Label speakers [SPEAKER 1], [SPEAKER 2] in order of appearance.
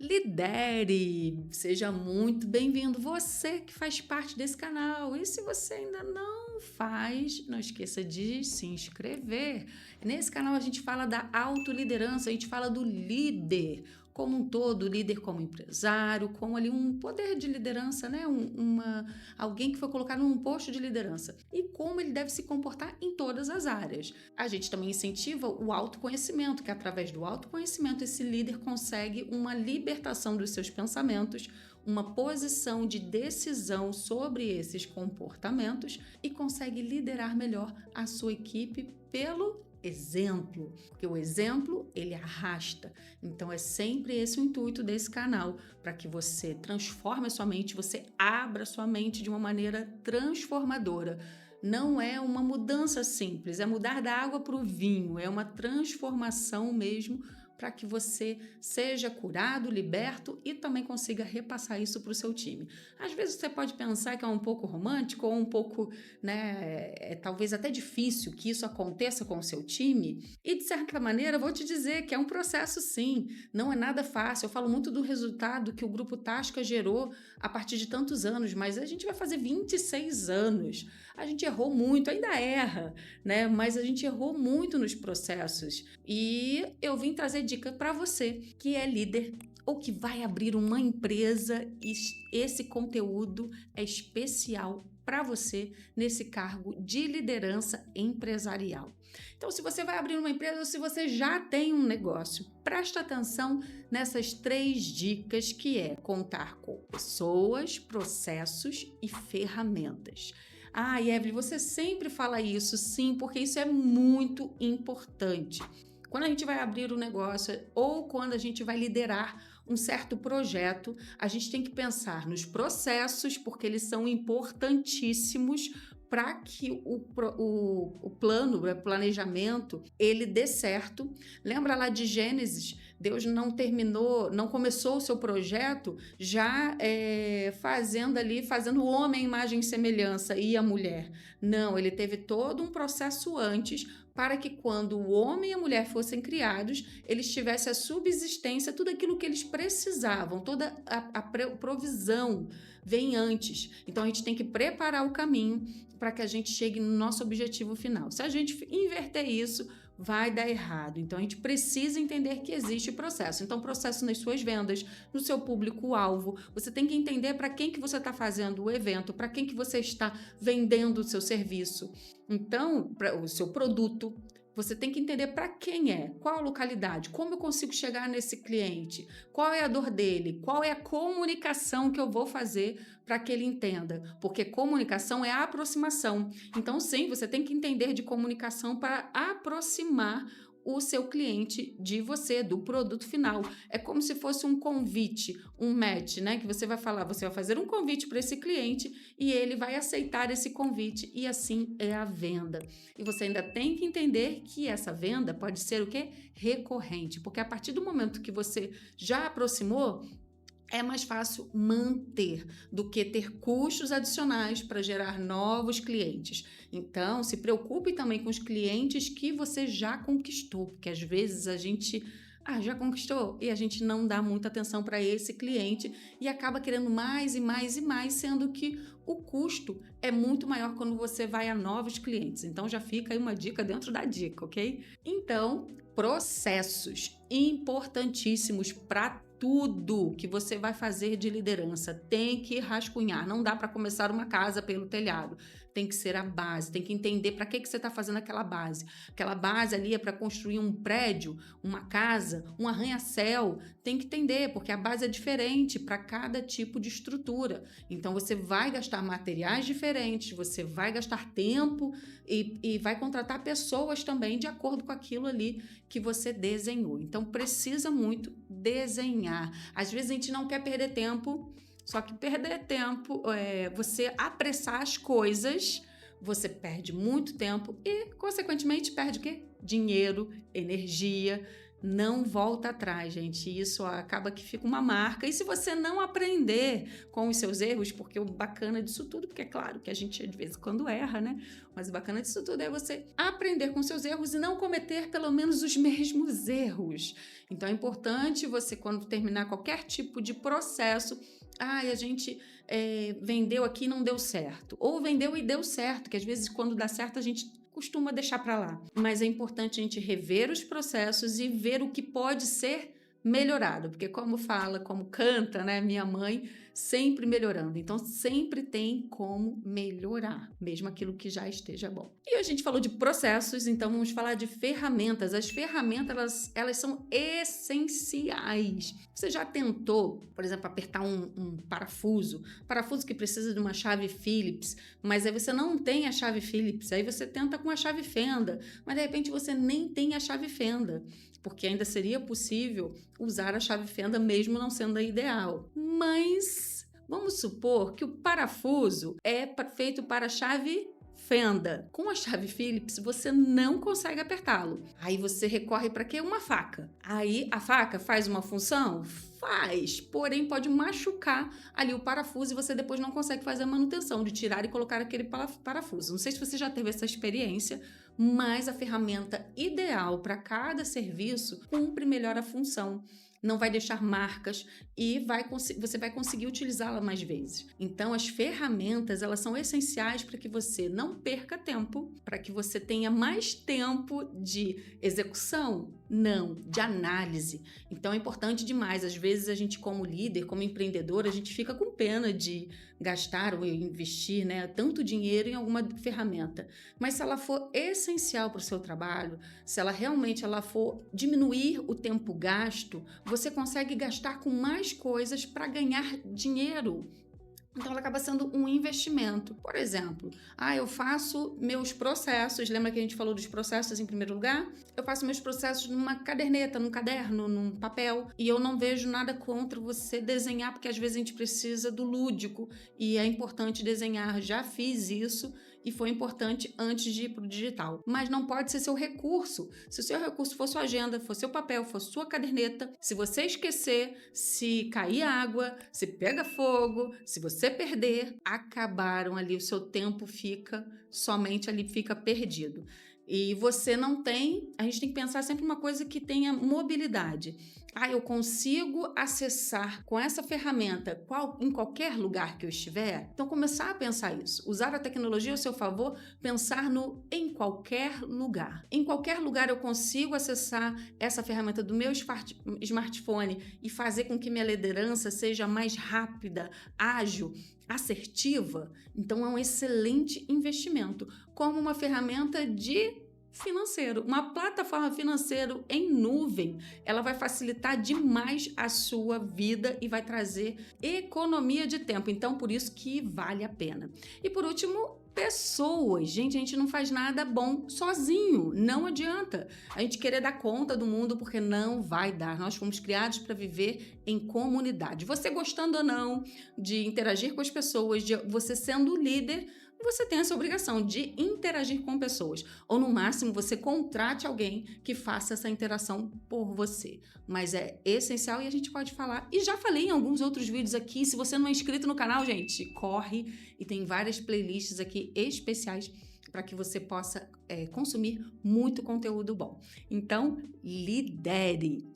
[SPEAKER 1] Lidere! Seja muito bem-vindo, você que faz parte desse canal. E se você ainda não faz, não esqueça de se inscrever. Nesse canal a gente fala da autoliderança, a gente fala do líder como um todo, líder como empresário, como ali um poder de liderança, né? Alguém que foi colocado num posto de liderança. E como ele deve se comportar em todas as áreas. A gente também incentiva o autoconhecimento, que através do autoconhecimento esse líder consegue uma libertação dos seus pensamentos, uma posição de decisão sobre esses comportamentos e consegue liderar melhor a sua equipe pelo exemplo, porque o exemplo ele arrasta. Então é sempre esse o intuito desse canal, para que você transforme a sua mente, você abra a sua mente de uma maneira transformadora. Não é uma mudança simples, é mudar da água para o vinho, é uma transformação mesmo para que você seja curado, liberto e também consiga repassar isso para o seu time. Às vezes você pode pensar que é um pouco romântico ou um pouco, talvez até difícil que isso aconteça com o seu time. E de certa maneira, vou te dizer que é um processo sim, não é nada fácil. Eu falo muito do resultado que o Grupo Tasca gerou a partir de tantos anos, mas a gente vai fazer 26 anos. A gente errou muito, ainda erra, né? Mas a gente errou muito nos processos. E eu vim trazer dica para você que é líder ou que vai abrir uma empresa. Esse conteúdo é especial para você nesse cargo de liderança empresarial. Então, se você vai abrir uma empresa ou se você já tem um negócio, presta atenção nessas 3 dicas, que é contar com pessoas, processos e ferramentas. Evelyn, você sempre fala isso, sim, porque isso é muito importante. Quando a gente vai abrir um negócio ou quando a gente vai liderar um certo projeto, a gente tem que pensar nos processos, porque eles são importantíssimos para que o plano, o planejamento, ele dê certo. Lembra lá de Gênesis? Deus não começou o seu projeto já fazendo o homem à imagem e semelhança e a mulher. Não, ele teve todo um processo antes para que quando o homem e a mulher fossem criados, eles tivessem a subsistência, tudo aquilo que eles precisavam, toda a provisão vem antes. Então a gente tem que preparar o caminho para que a gente chegue no nosso objetivo final. Se a gente inverter isso, vai dar errado. Então a gente precisa entender que existe processo. Então, processo nas suas vendas, no seu público-alvo. Você tem que entender para quem que você está fazendo o evento, para quem que você está vendendo o seu serviço. Então, o seu produto. Você tem que entender para quem é, qual a localidade, como eu consigo chegar nesse cliente, qual é a dor dele, qual é a comunicação que eu vou fazer para que ele entenda, porque comunicação é a aproximação. Então, sim, você tem que entender de comunicação para aproximar o seu cliente de você, do produto final. É como se fosse um convite, um match, né? Que você vai fazer um convite para esse cliente e ele vai aceitar esse convite e assim é a venda. E você ainda tem que entender que essa venda pode ser o quê? Recorrente, porque a partir do momento que você já aproximou, é mais fácil manter do que ter custos adicionais para gerar novos clientes. Então, se preocupe também com os clientes que você já conquistou, porque às vezes a gente já conquistou e a gente não dá muita atenção para esse cliente e acaba querendo mais e mais e mais, sendo que o custo é muito maior quando você vai a novos clientes. Então, já fica aí uma dica dentro da dica, ok? Então, processos importantíssimos para tudo que você vai fazer de liderança. Tem que rascunhar, não dá para começar uma casa pelo telhado. Tem que ser a base, tem que entender para que você está fazendo aquela base. Aquela base ali é para construir um prédio, uma casa, um arranha-céu. Tem que entender, porque a base é diferente para cada tipo de estrutura. Então, você vai gastar materiais diferentes, você vai gastar tempo e vai contratar pessoas também de acordo com aquilo ali que você desenhou. Então, precisa muito desenhar. Às vezes, a gente não quer perder tempo. Só que perder tempo, você apressar as coisas, você perde muito tempo e, consequentemente, perde o quê? Dinheiro, energia. não volta atrás, gente. Isso acaba que fica uma marca. E se você não aprender com os seus erros, porque o bacana disso tudo, porque é claro que a gente de vez em quando erra, né? Mas o bacana disso tudo é você aprender com seus erros e não cometer pelo menos os mesmos erros. Então é importante você, quando terminar qualquer tipo de processo, a gente vendeu aqui e não deu certo. Ou vendeu e deu certo, que às vezes quando dá certo a gente costuma deixar para lá. Mas é importante a gente rever os processos e ver o que pode ser melhorado, porque como fala, como canta, né, minha mãe, sempre melhorando. Então sempre tem como melhorar, mesmo aquilo que já esteja bom. E a gente falou de processos, então vamos falar de ferramentas. As ferramentas, elas são essenciais. Você já tentou, por exemplo, apertar um parafuso que precisa de uma chave Phillips, mas aí você não tem a chave Phillips, aí você tenta com a chave fenda, mas de repente você nem tem a chave fenda, porque ainda seria possível usar a chave fenda mesmo não sendo a ideal. Mas vamos supor que o parafuso é feito para a chave fenda. Com a chave Phillips, você não consegue apertá-lo. Aí você recorre para quê? Uma faca. Aí a faca faz uma função? Faz, porém pode machucar ali o parafuso e você depois não consegue fazer a manutenção de tirar e colocar aquele parafuso. Não sei se você já teve essa experiência, mas a ferramenta ideal para cada serviço cumpre melhor a função. Não vai deixar marcas e você vai conseguir utilizá-la mais vezes. Então, as ferramentas, elas são essenciais para que você não perca tempo, para que você tenha mais tempo de execução, não, de análise. Então, é importante demais. Às vezes, a gente como líder, como empreendedor, a gente fica com pena de gastar ou investir, né, tanto dinheiro em alguma ferramenta. Mas se ela for essencial para o seu trabalho, se ela realmente for diminuir o tempo gasto, você consegue gastar com mais coisas para ganhar dinheiro. Então, ela acaba sendo um investimento. Por exemplo, eu faço meus processos, lembra que a gente falou dos processos em primeiro lugar? Eu faço meus processos numa caderneta, num caderno, num papel, e eu não vejo nada contra você desenhar, porque às vezes a gente precisa do lúdico, e é importante desenhar. Já fiz isso, e foi importante antes de ir para o digital. Mas não pode ser seu recurso. Se o seu recurso for sua agenda, for seu papel, for sua caderneta, se você esquecer, se cair água, se pega fogo, se você perder, acabaram ali, o seu tempo fica perdido. E você não tem, a gente tem que pensar sempre uma coisa que tenha mobilidade. Eu consigo acessar com essa ferramenta em qualquer lugar que eu estiver? Então, começar a pensar isso. Usar a tecnologia ao seu favor, pensar no em qualquer lugar. Em qualquer lugar eu consigo acessar essa ferramenta do meu smartphone e fazer com que minha liderança seja mais rápida, ágil, assertiva. Então, é um excelente investimento. Como uma ferramenta financeiro, uma plataforma financeira em nuvem, ela vai facilitar demais a sua vida e vai trazer economia de tempo. Então, por isso que vale a pena. E por último, pessoas. Gente, a gente não faz nada bom sozinho, não adianta a gente querer dar conta do mundo, porque não vai dar. Nós fomos criados para viver em comunidade. Você gostando ou não de interagir com as pessoas, de você sendo líder, você tem essa obrigação de interagir com pessoas. Ou, no máximo, você contrate alguém que faça essa interação por você. Mas é essencial e a gente pode falar. E já falei em alguns outros vídeos aqui. Se você não é inscrito no canal, gente, corre. E tem várias playlists aqui especiais para que você possa consumir muito conteúdo bom. Então, lidere!